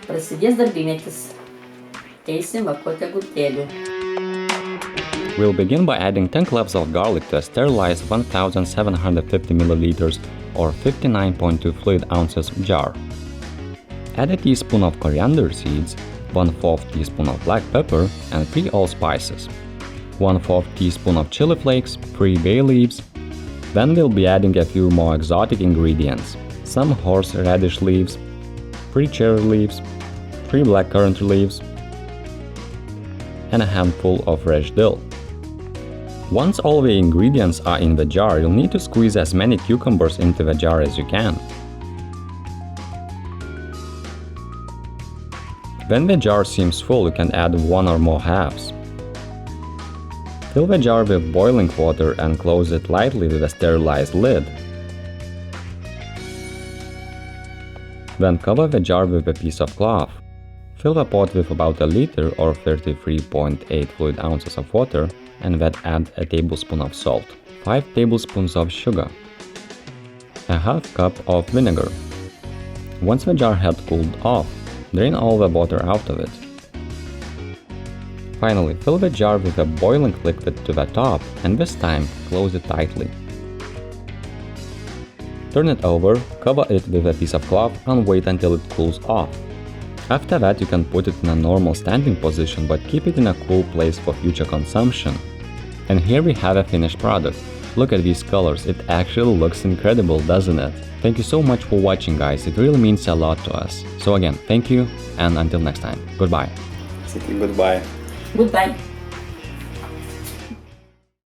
prasidės darbymetis. Eisim vakuoti agurkėlių. We'll begin by adding 10 cloves of garlic to a sterilized 1750 milliliters or 59.2 fluid ounces jar. Add a teaspoon of coriander seeds, 1/4 teaspoon of black pepper and 3 allspices, 1/4 teaspoon of chili flakes, 3 bay leaves. Then we'll be adding a few more exotic ingredients, some horseradish leaves, 3 cherry leaves, 3 blackcurrant leaves, and a handful of fresh dill. Once all the ingredients are in the jar, you'll need to squeeze as many cucumbers into the jar as you can. When the jar seems full, you can add 1 or more halves. Fill the jar with boiling water and close it lightly with a sterilized lid. Then cover the jar with a piece of cloth. Fill the pot with about a liter or 33.8 fluid ounces of water and then add a tablespoon of salt, 5 tablespoons of sugar, a half cup of vinegar. Once the jar had cooled off, drain all the water out of it. Finally, fill the jar with a boiling liquid to the top and this time close it tightly. Turn it over, cover it with a piece of cloth and wait until it cools off. After that, you can put it in a normal standing position, but keep it in a cool place for future consumption. And here we have a finished product. Look at these colors, it actually looks incredible, doesn't it? Thank you so much for watching, guys, it really means a lot to us. So again, thank you, and until next time, goodbye. Goodbye. Goodbye.